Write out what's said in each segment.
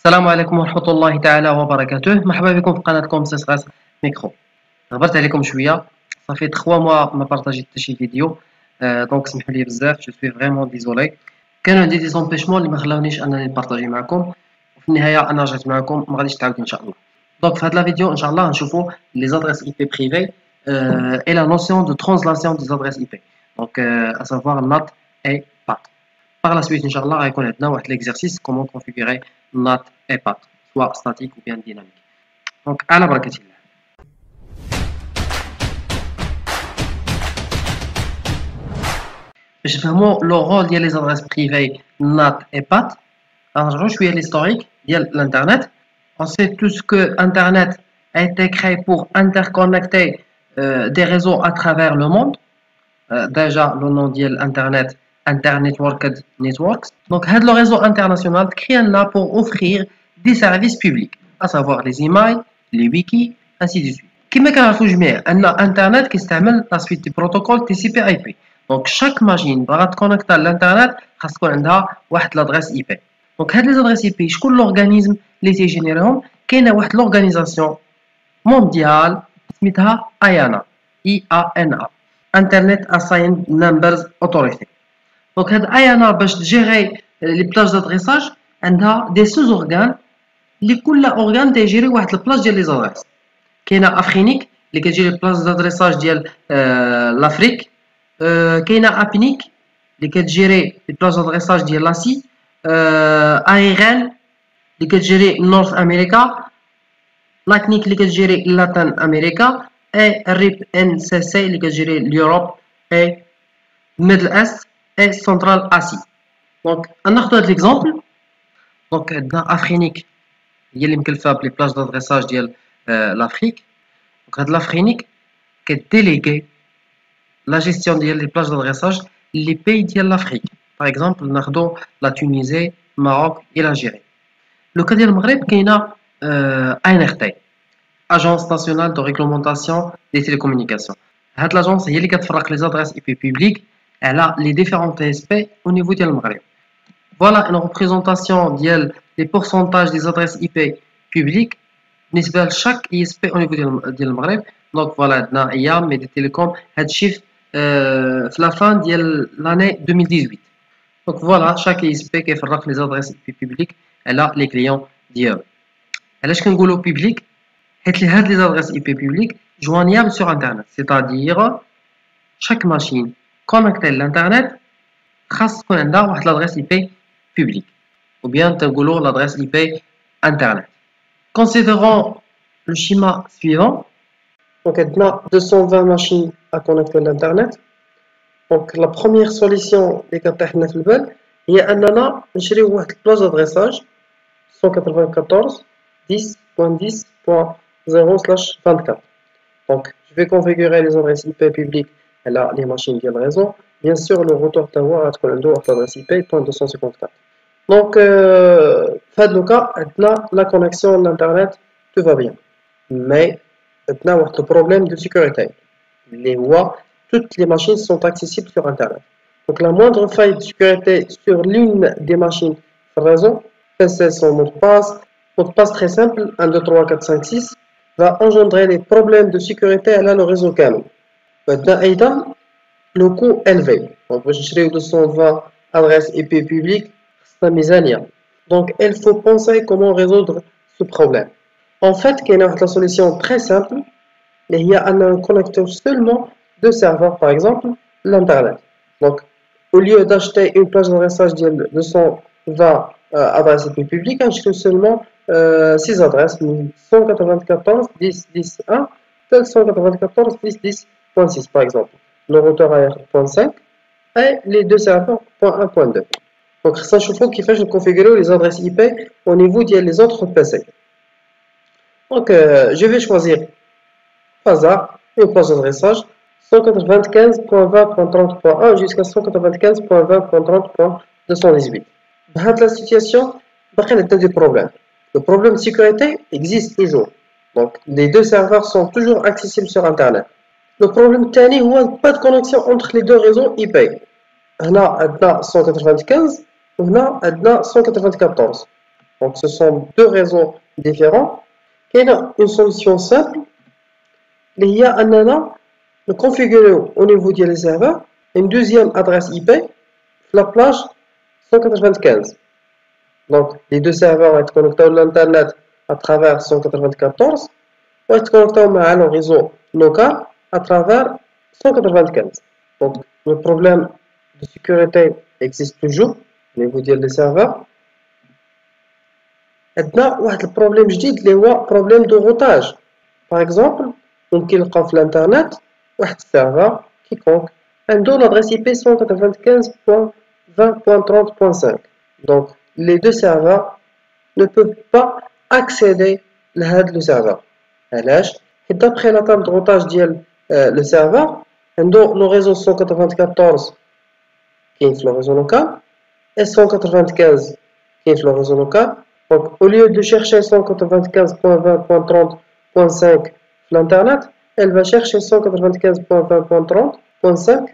السلام عليكم ورحمة الله تعالى وبركاته. مرحبا بكم في قناتكم سيسغاس ميكرو. غبرت عليكم شوية، صافي 3 موا ما بارطاجيت حتى شي فيديو، دونك سمحوا لي بزاف، جو سوي فريمون ديزولي. كانوا عندي دي زومبيشمون اللي ما خلاونيش انني نبارطاجي معكم، وفي النهاية انا رجعت معكم، ما غاديش تعاود ان شاء الله. دونك في هاد لا فيديو ان شاء الله نشوفوا لي زادريس اي بي بريفي et la notion de translation des adresses IP. Donc à savoir NAT et PAT. Par la suite, Inch'Allah, on va connaître l'exercice comment configurer NAT et PAT, soit statique ou bien dynamique. Donc, à la barakatillah. Je vais vraiment le rôle des adresses privées NAT et PAT. Alors, je suis l'historique de l'Internet. On sait tous que Internet a été créé pour interconnecter des réseaux à travers le monde. Déjà, le nom de l'Internet, Internetworked Networks. Donc, le réseau international créé là pour offrir des services publics, à savoir les emails, les wikis, ainsi de suite. Comme vous savez, Internet qui s'appelle la suite du protocole TCP/IP. Donc, chaque machine va être connectée à l'Internet, a l'adresse IP. Donc, les adresses IP, je connais l'organisme, les généraux, qui est l'organisation mondiale, IANA, IANA. Internet Assigned Numbers Authority. Donc, IANA باش تجيري les plages d'adressage عندها des sous-organes اللي كل organe تيجيري واحد البلاج ديال لي زادريس. كاينه افرينيك اللي كتجيري البلاج دادريساج ديال لافريك، كاينه ابنيك اللي كتجيري البلاج دادريساج ديال لاسي، ايران اللي كتجيري نورث امريكا، لاكنيك اللي كتجيري لاتن امريكا، et RIP NCC اللي كتجيري l'Europe et Middle East et Central Asie. Donc ناخذ هذا l'exemple. Donc عندنا افرينيك هي اللي مكلفه بلي بلاج دادريساج ديال l'Afrique. Donc هاد l'Afrique كديليغي la gestion ديال لي بلاج دادريساج لي بي ديال l'Afrique. Par exemple ناخذو la Tunisie, Maroc et l'Algérie. لو كا ديال المغرب كاينه ANRT, Agence nationale de réglementation des télécommunications. Cette agence est qui fait les adresses IP publiques. Elle a les différents TSP au niveau du Maghreb. Voilà une représentation des pourcentages des adresses IP publiques. Nisbel chaque ISP au niveau du Maghreb. Donc voilà, il y a des télécoms, head chiffre la fin de l'année 2018. Donc voilà, chaque ISP qui fait les adresses IP publiques, elle a les clients d'hier. Elle est qu'un goulot public. Les adresses IP publiques joignables sur Internet, c'est-à-dire chaque machine connectée à l'Internet a l'adresse IP publique, ou bien l'adresse IP Internet. Considérons le schéma suivant. Donc, on a 220 machines à connecter à l'Internet. Donc, la première solution est que هي أننا نشريو واحد البلاج d'adressage 194.10.10.0/24. Donc, je vais configurer les adresses IP publiques et là, les machines de réseau. Bien sûr, le routeur Tower a l'adresse IP .254. Donc, dans le cas, la connexion à l'Internet, tout va bien. Mais, on a le problème de sécurité. Toutes les machines sont accessibles sur Internet. Donc, la moindre faille de sécurité sur l'une des machines de réseau, c'est son mot de passe. Mot de passe très simple, 1, 2, 3, 4, 5, 6, va engendrer les problèmes de sécurité à le réseau canon. Maintenant, le coût élevé. Donc, je cherche 220 adresses IP publiques, c'est misania. Donc, il faut penser comment résoudre ce problème. En fait, il y a une solution très simple. Il y a un connecteur seulement de serveurs, par exemple, l'Internet. Donc, au lieu d'acheter une plage d'adressage de 220 adresses IP publiques, je seulement 6 adresses, 194.10.10.1, 194.10.10.6 par exemple. Le routeur AR.5 et les deux serveurs .1.2. Donc ça, il faut qu'il fasse configurer les adresses IP au niveau des autres PC. Donc je vais choisir hasard une plage d'adressage 195.20.30.1 jusqu'à 195.20.30.218. Dans la situation, il y a des problèmes. Le problème de sécurité existe toujours. Donc, les deux serveurs sont toujours accessibles sur Internet. Le problème tani هو pas de connexion entre les deux réseaux IP. هنا عندنا 195 وهنا عندنا 194. Donc ce sont deux réseaux différents. Il y a une solution simple. Il y a le configurer au niveau des serveurs une deuxième adresse IP, la plage 195. Donc les deux serveurs vont être connectés à l'internet à travers 194 ou être connectés au réseau local à travers 195. Donc le problème de sécurité existe toujours au niveau des serveurs. عندنا واحد البروبليم جديد اللي هو بروبليم دو روتاج. باغ اكزومبل ممكن نلقاو في الانترنت واحد السيرفر كيكونك عنده لادريس اي بي 195.20.30.5. دونك لي دو سيرفر ne peuvent pas accéder لهاد لو سيرفر. علاش؟ حيت دابخي لا طاب دو روتاج ديال لو سيرفر عنده لو ريزو 194 كاين في لو ريزو لوكال et 195 كاين في لو ريزو لوكال. Donc, au lieu de chercher 195.20.30.5 sur l'internet, elle va chercher 195.20.30.5 sur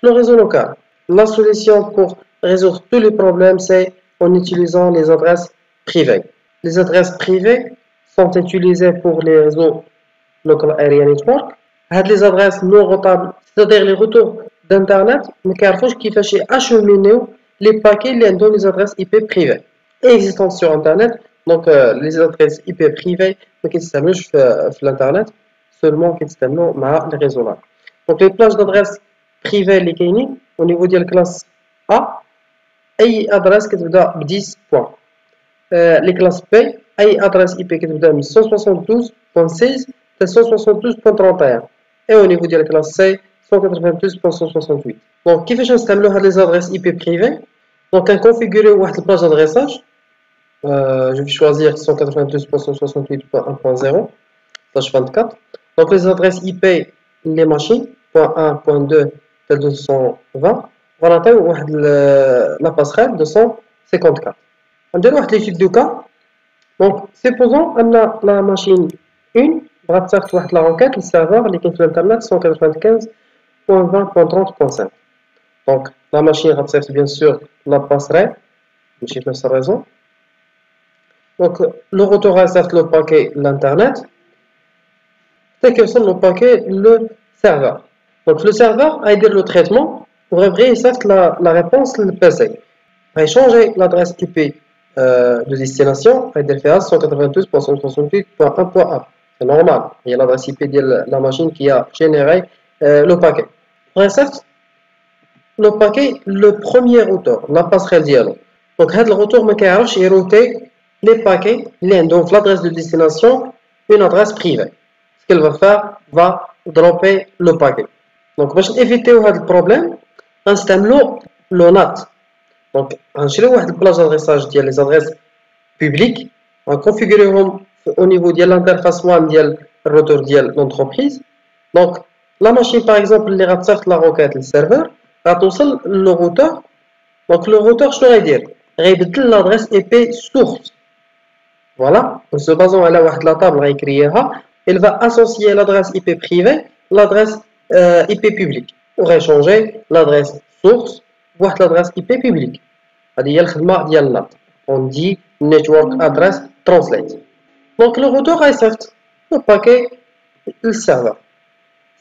le réseau local. La solution pour résoudre tous les problèmes, c'est en utilisant les adresses privées. Les adresses privées sont utilisées pour les réseaux Local Area Network. Les adresses non routables, c'est-à-dire les retours d'internet, mais qui font acheminer les paquets dans les adresses IP privées existantes sur internet. Donc les adresses IP privées qui s'amusent sur l'internet seulement qui s'amusent avec les réseaux là. Donc les plages d'adresses privées les gagnent au niveau de la classe A et adresse qui te 10 points. Les classes B et adresse IP qui te 172.6 et 172.31 et au niveau de la classe C 192.168. Donc qui fait installer les adresses IP privées. Donc à configurer une page d'adressage. Je vais choisir 192.168.1.0/24. Donc les adresses IP les machines .1, .2, 220 voilà la passerelle 254. On a une étude de cas. Donc supposons qu'on a la machine 1 va faire la requête le serveur qui est sur internet 195.20.30.5. donc la machine va faire bien sûr la passerelle je vais la raison. Donc, le routeur insère le paquet l'internet, c'est que c'est le paquet le serveur. Donc, le serveur a aidé le traitement pour ouvrir la réponse le PC. Il va changer l'adresse IP de destination, il va faire 192.168.1.1. C'est normal, il y a l'adresse IP de la machine qui a généré le paquet. Pour insérer le paquet, le premier routeur, la passerelle dialogue. Donc, le routeur est routé les paquets, donc l'adresse de destination, une adresse privée. Ce qu'elle va faire, va dropper le paquet. Donc, pour éviter ce problème, on installe le NAT. Donc, on installe une plage d'adressage les adresses publiques, on configure au niveau de l'interface WAN de routeur de l'entreprise. Donc, la machine, par exemple, elle va la requête, le serveur, va le routeur. Donc, le routeur, je vais dire, il l'adresse IP source. Voilà, en se basant à la table il va associer l'adresse IP privée l'adresse IP publique pour échanger l'adresse source ou l'adresse IP publique. On dit Network Address Translate. Donc le routeur insère le paquet le serveur.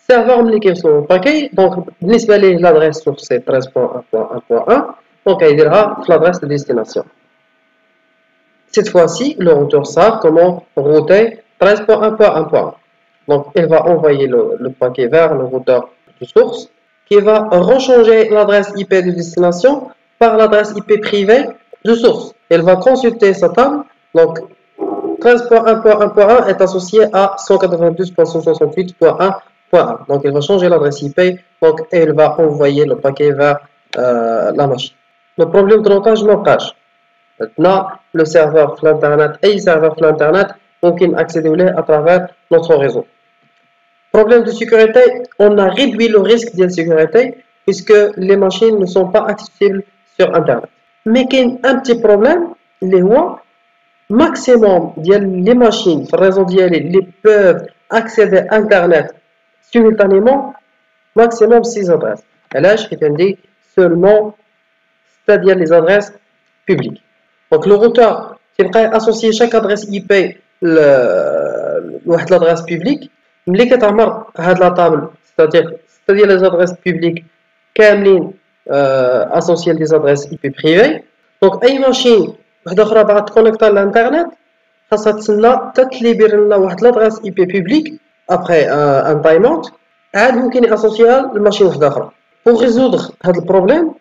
Serveur communique sur le paquet, donc l'adresse source c'est 13.1.1.1, donc il dira l'adresse de destination. Cette fois-ci, le routeur sait comment router 13.1.1. Donc, il va envoyer le paquet vers le routeur de source qui va rechanger l'adresse IP de destination par l'adresse IP privée de source. Il va consulter sa table. Donc, 13.1.1.1 est associé à 192.168.1.1. Donc, il va changer l'adresse IP donc, et il va envoyer le paquet vers la machine. Le problème de routage blocage. Maintenant, le serveur sur l'internet et le serveur sur l'internet, on peut accéder à travers notre réseau. Problème de sécurité, on a réduit le risque de sécurité puisque les machines ne sont pas accessibles sur internet. Mais il y a un petit problème, les maximum les machines sur le réseau ils peuvent accéder à internet simultanément maximum 6 adresses. Et là, je dit seulement, c'est-à-dire les adresses publiques. Donc le routeur تيبقى associer chaque adresse IP لواحد l'adresse publique. ملي كتعمر هاد لا طابل c'est-à-dire les adresses publiques كاملين associer des adresses IP privées. دونك اي ماشين واحده اخرى باغا تكونيكتا للانترنت خاصها تسنى حتى تليبر لنا واحد لادريس اي بي بوبليك ابري ان تايم اوت عاد ممكن ياسوسيها لماشين واحده اخرى. بوغ ريزودغ هاد البروبليم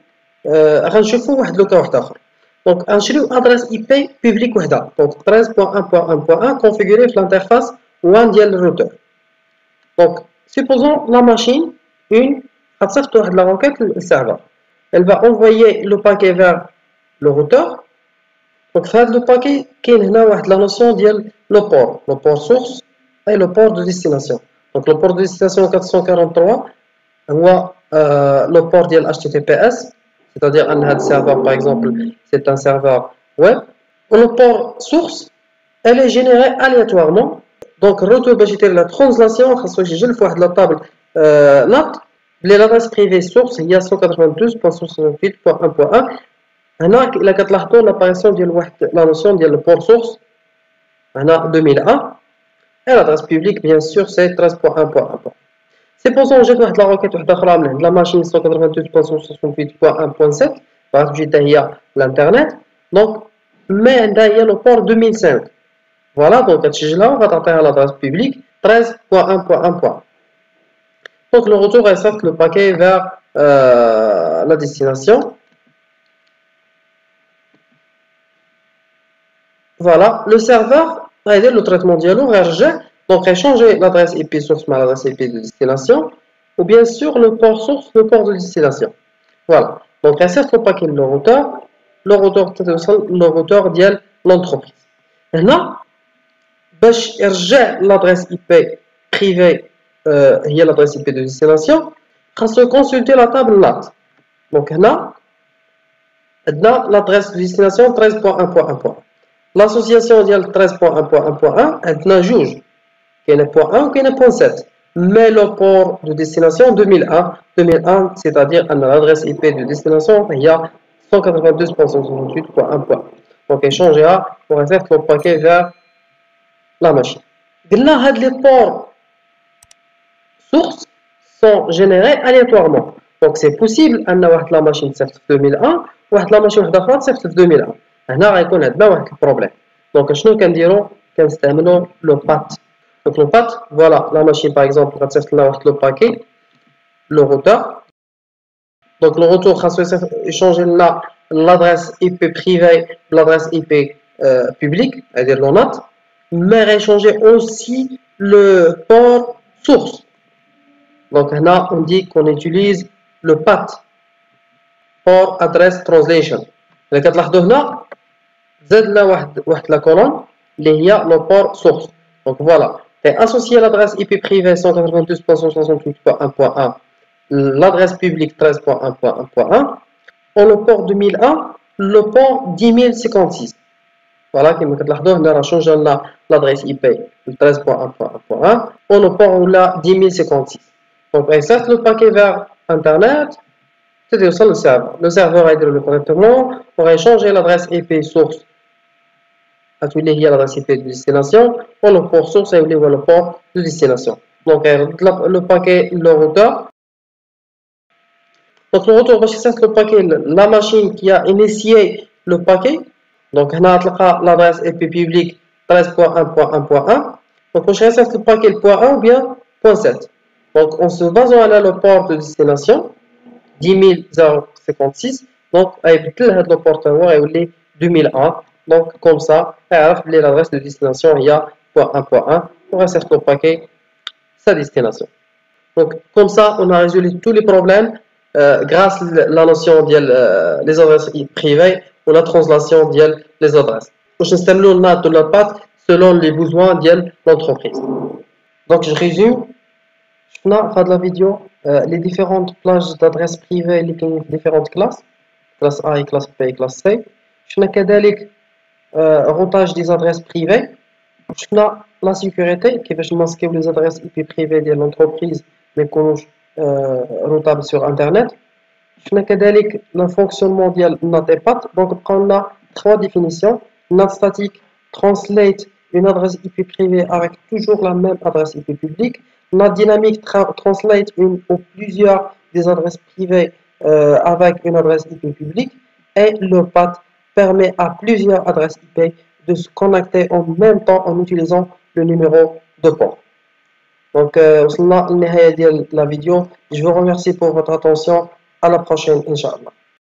غنشوفو واحد لوكا واحد اخر. دونك غنشريو ادريس اي بي بوبليك وحده دونك 13.1.1.1 كونفيغوري في الانترفاس 1 ديال الروتور. دونك سيبوزون لا ماشين اون غتصيفط واحد لا روكيت للسيرفر. Elle va envoyer le paquet vers le routeur. Donc, dans le paquet, il y a la notion de le port source et le port de destination. Donc, le port de destination 443, le port de HTTPS, c'est-à-dire un serveur, par exemple, c'est un serveur web. Le port source, elle est générée aléatoirement. Donc, le routeur va générer la translation, je le fais de la table NAT. L'adresse privée source, il y a 192.168.1.1. هنا إلا كتلاحظوا l'apparition ديال واحد la notion ديال le port source هنا 2001 et l'adresse publique bien sûr c'est 13.1.1. Supposons جات واحد la requête واحده اخرى من عند la machine 192.168.1.7 باغا تجي حتى هي l'internet donc مي عندها هي le port 2005 voilà donc كتسجلها وغتعطيها l'adresse publique 13.1.1. Donc le retour est sorti le paquet vers la destination. Voilà, le serveur va aider le traitement dialogue, donc changer l'adresse IP source par l'adresse IP de destination, ou bien sûr le port source, le port de destination. Voilà, donc insère le paquet de le routeur de l'entreprise. Maintenant, باش يرجع l'adresse IP privée هي l'adresse IP de destination, خاصو consulter la table NAT. Donc هنا عندنا l'adresse de destination 13.1.1. L'association ديال 13.1.1.1 عندنا جوج كاينه .1 وكاينه .7 mais le port de destination 2001 c'est-à-dire ان l'adresse IP de destination هي 192.168.1. donc échanger pour insert le paquet vers la machine. قلنا هاد les ports sources sont générés aléatoirement donc c'est possible ان واحد la machine تصيفط في 2001 واحد la machine واحده اخرى تصيفط في 2001. هنا غيكون عندنا واحد البروبليم دونك شنو كنديرو كنستعملو لو بات. دونك لو بات فوالا لا ماشين باغ اكزومبل غتصيفط لنا واحد لو باكي لو روتور دونك لو روتور خاصو يشونجي لنا لادريس اي بي بريفي بلادريس اي بي بوبليك غيدير لو نات مي غيشونجي اوسي لو بور سورس. دونك هنا اون دي كون يوتيليز لو بات بور ادريس ترانسليشن. إلا كتلاحظوا هنا زاد لنا واحد لا كولون اللي هي لو بور سورس. دونك فوالا associer l'adresse IP privée 192.168.1.1 l'adresse publique 13.1.1.1 et le port 2001 le port 10056. voilà كما كتلاحظوا هنا راه شونجا لنا l'adresse IP 13.1.1.1 et le port ولا 10056. donc insert le paquet vers internet c'est ça le serveur. Le serveur va le traitement pour échanger l'adresse IP source à tous les l'adresse IP de destination ou le port source et le port de destination. Donc le paquet le routeur. Donc le routeur va chercher le paquet la machine qui a initié le paquet. Donc on a l'adresse IP publique 13.1.1.1. Donc on cherche le paquet le .1 ou bien .7. Donc en se basant à le port de destination 10056 donc avec le porteur et 2001 donc comme ça l'adresse de destination il y a .1.1 pour insérer le paquet sa destination. Donc comme ça on a résolu tous les problèmes grâce à la notion des adresses privées ou la translation des adresses. Je n'ai pas de la patte selon les besoins de l'entreprise. Donc je résume. On a fait de la vidéo les différentes plages d'adresses privées les différentes classes classe A et classe B et classe C. On a كذلك routage des adresses privées. On a la sécurité qui va masquer les adresses IP privées de l'entreprise mais qu'on routable sur internet. On a كذلك le fonctionnement de NAT et PAT. Donc on a trois définitions NAT statique translate une adresse IP privée avec toujours la même adresse IP publique. NAT dynamique translate une ou plusieurs des adresses privées avec une adresse IP publique. Et le PAT permet à plusieurs adresses IP de se connecter en même temps en utilisant le numéro de port. Donc, وصلنا للنهاية ديال la vidéo. Je vous remercie pour votre attention. À la prochaine, Inch'Allah.